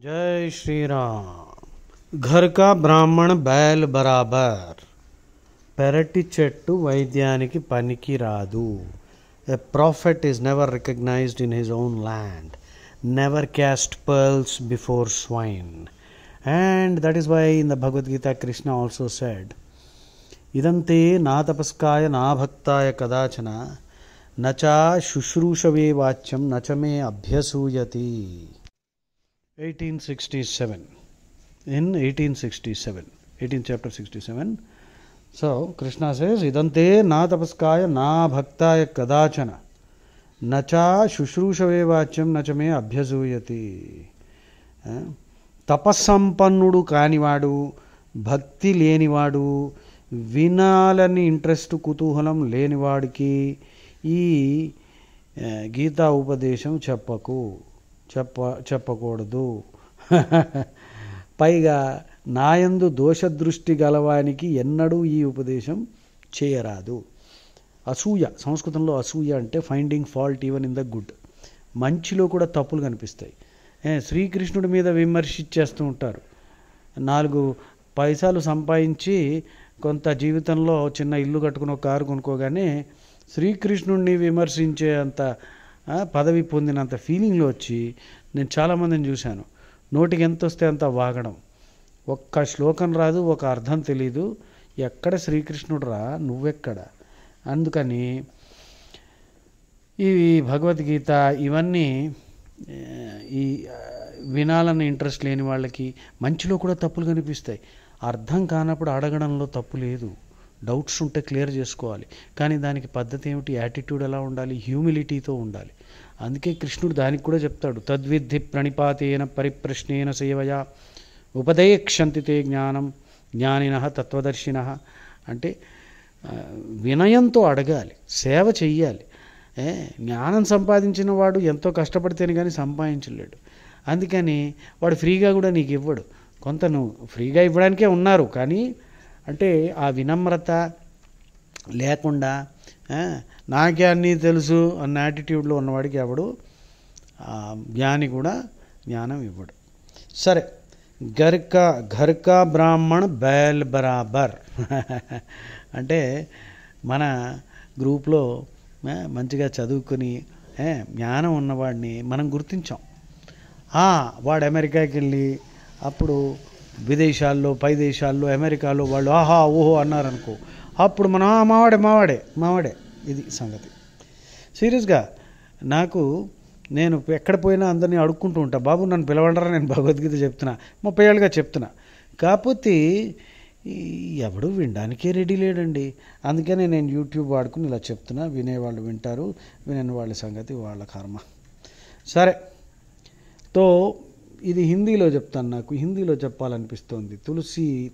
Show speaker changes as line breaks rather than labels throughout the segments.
जय श्री राम। घर का ब्राह्मण बैल बराबर, పెరటి చెట్టు వైద్యానికి పనికి రాదు. A prophet is never recognized in his own land. Never cast pearls before swine. And that is why in the Bhagavad Gita Krishna also said, idante na tapaskaya na bhaktaya kadachana nacha shushrusave vachyam nacha me abhyasuyati. 1867. In 1867, 18th chapter 67. So Krishna says, idante na tapaskaya na bhaktaya kadachana nacha shushrusave vachyam nacha me abhyasuyati. తపస్సంపన్నుడు కానివాడు, భక్తి లేనివాడు, వినాలని interest కుతూహలం లేనివాడికి ఈ గీతా ఉపదేశం చెప్పకూడదు. పైగా నాయందు దోషదృష్టి గలవానికి ఎన్నడూ ఈ ఉపదేశం చేయరాదు. అసూయ, సంస్కృతంలో అసూయ అంటే finding fault even in the good. మంచిలో కూడా తప్పులు కనిపిస్తాయి. శ్రీకృష్ణుడి మీద విమర్శించేస్తూ ఉంటారు. 4 పైసలు సంపాదించి కొంత జీవితంలో చిన్న ఇల్లు కట్టుకుని ఒక కారు కొనుక్కోగానే శ్రీకృష్ణుడిని విమర్శించే అంత పదవి పొందినంత ఫీలింగ్లో వచ్చి నేను చాలామందిని చూశాను. నోటికి ఎంత వస్తే అంత వాగడం. ఒక్క శ్లోకం రాదు, ఒక అర్థం తెలీదు. ఎక్కడ శ్రీకృష్ణుడు రా, నువ్వెక్కడ? అందుకని ఈ భగవద్గీత ఇవన్నీ ఈ వినాలన్న ఇంట్రెస్ట్ లేని వాళ్ళకి మంచిలో కూడా తప్పులు కనిపిస్తాయి. అర్థం కానప్పుడు అడగడంలో తప్పు లేదు. డౌట్స్ ఉంటే క్లియర్ చేసుకోవాలి. కానీ దానికి పద్ధతి ఏమిటి, యాటిట్యూడ్ ఎలా ఉండాలి, హ్యూమిలిటీతో ఉండాలి. అందుకే కృష్ణుడు దానికి కూడా చెప్తాడు, తద్విద్ధి ప్రణిపాతేన పరిప్రశ్నేన సేవయా ఉపదేక్షంతి తే జ్ఞానం జ్ఞానినః తత్వదర్శినః. అంటే వినయంతో అడగాలి, సేవ చెయ్యాలి. జ్ఞానం సంపాదించిన వాడు ఎంతో కష్టపడితేనే కానీ సంపాదించలేడు. అందుకని వాడు ఫ్రీగా కూడా నీకు ఇవ్వడు. కొంత నువ్వు ఫ్రీగా ఇవ్వడానికే ఉన్నారు, కానీ అంటే ఆ వినమ్రత లేకుండా నాకే అన్నీ తెలుసు అన్న యాటిట్యూడ్లో ఉన్నవాడికి ఎవడు జ్ఞాని కూడా జ్ఞానం ఇవ్వడు. సరే, ఘర్ కా బ్రాహ్మణ్ బైల్ బరాబర్ అంటే మన గ్రూప్లో మంచిగా చదువుకొని జ్ఞానం ఉన్నవాడిని మనం గుర్తించాం. వాడు అమెరికాకి వెళ్ళి అప్పుడు విదేశాల్లో పై దేశాల్లో అమెరికాలో వాళ్ళు ఆహా ఓహో అన్నారనుకో, అప్పుడు మనం మావాడే. ఇది సంగతి. సీరియస్గా నేను ఎక్కడ పోయినా అందరినీ అడుక్కుంటూ ఉంటా, బాబు నన్ను పిలవండరా, నేను భగవద్గీత చెప్తున్నా, 30 ఏళ్ళుగా చెప్తున్నా. కాకపోతే ఎవడు వినడానికే రెడీ లేడండి. అందుకనే నేను యూట్యూబ్ వాడుకుని ఇలా చెప్తున్నా. వినేవాళ్ళు వింటారు, వినని వాళ్ళ సంగతి వాళ్ళ కర్మ. సరే, తో ఇది హిందీలో చెప్తాను. నాకు హిందీలో చెప్పాలనిపిస్తోంది.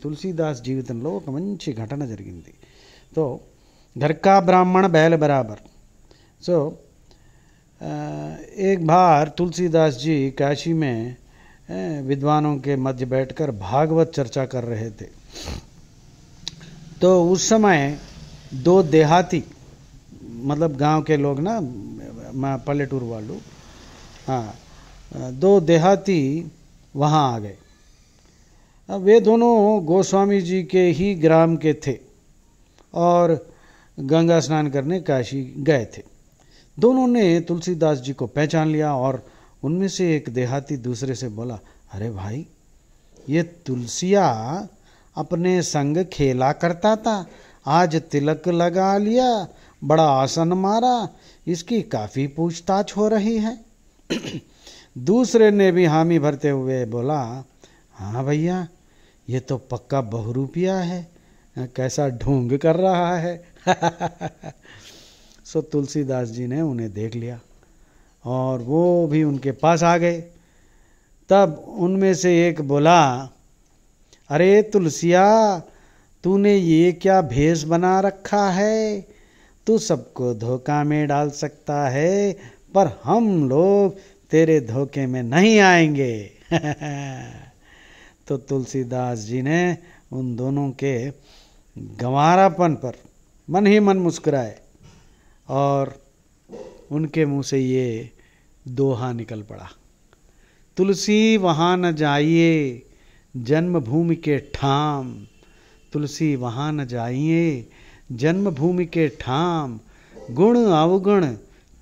తులసీదాస్ జీవితంలో ఒక మంచి ఘటన జరిగింది. తో घर का ब्राह्मण बैल बराबर. सो एक बार तुलसीदास जी काशी में विद्वानों के मध्य बैठकर भागवत चर्चा कर रहे थे. तो उस समय 2 देहाती, मतलब गांव के लोग ना, पल्लेटूर वालों, 2 देहाती वहाँ आ गए. वे दोनों गोस्वामी जी के ही ग्राम के थे और गंगा स्नान करने काशी गए थे. दोनों ने तुलसीदास जी को पहचान लिया और उनमें से एक देहाती दूसरे से बोला, अरे भाई, ये तुलसिया अपने संग खेला करता था, आज तिलक लगा लिया, बड़ा आसन मारा, इसकी काफ़ी पूछताछ हो रही है. दूसरे ने भी हामी भरते हुए बोला, हाँ भैया, ये तो पक्का बहुरूपिया है, कैसा ढोंग कर रहा है. सो तुलसीदास जी ने उन्हें देख लिया और वो भी उनके पास आ गए. तब उनमें से एक बोला, अरे तुलसिया, तूने ये क्या भेष बना रखा है? तू सबको धोखा में डाल सकता है, पर हम लोग तेरे धोखे में नहीं आएंगे. तो तुलसीदास जी ने उन दोनों के गंवारापन पर मन ही मन मुस्कुराए और उनके मुंह से ये दोहा निकल पड़ा, तुलसी वहाँ न जाइए जन्मभूमि के ठाम, तुलसी वहाँ न जाइए जन्मभूमि के ठाम, गुण अवगुण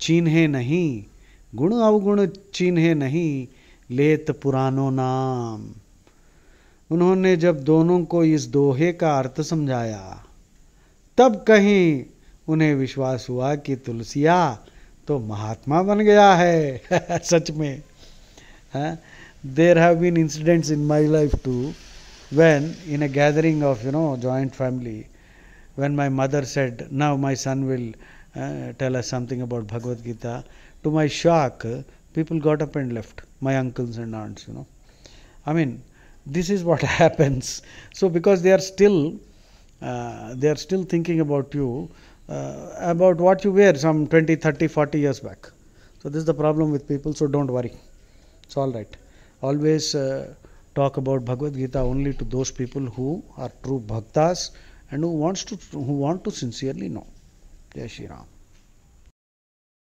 चीन्हे नहीं, गुण अवगुण चीन्हे नहीं, लेत पुरानो नाम। उन्होंने जब दोनों को इस दोहे का अर्थ समझाया तब कहीं उन्हें विश्वास हुआ कि तुलसिया तो महात्मा बन गया है। सच में there have been incidents in my life too, when in a gathering of joint family, when my mother said, now my son will tell us something about Bhagavad Gita, to my shock, people got up and left, my uncles and aunts, I mean, this is what happens. So because they are still thinking about you, about what you were some 20, 30, 40 years back. So this is the problem with people, so don't worry. It's all right. Always talk about Bhagavad Gita only to those people who are true bhaktas and who want to sincerely know. Jai Shri Ram.